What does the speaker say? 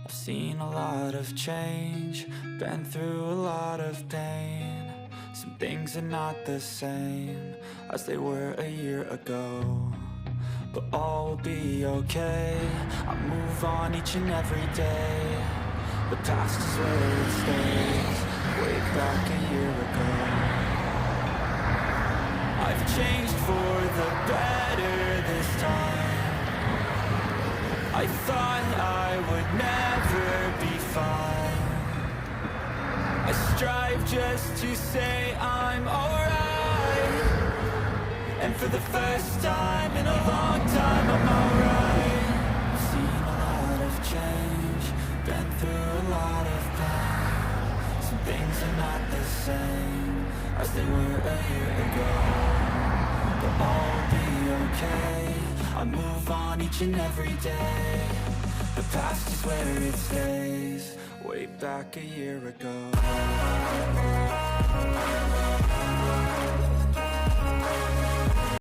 I've seen a lot of change, been through a lot of pain. Some things are not the same as they were a year ago, but all will be okay. I move on each and every day. The past is where it stays, way back a year ago. I've changed for the better this time. I thought I would never be fine. I strive just to say I'm alright, and for the first time in a long time I'm alright. I've seen a lot of change, been through a lot of pain. Some things are not the same as they were a year ago, but all will be okay. I move on each and every day. The past is where it stays, way back a year ago.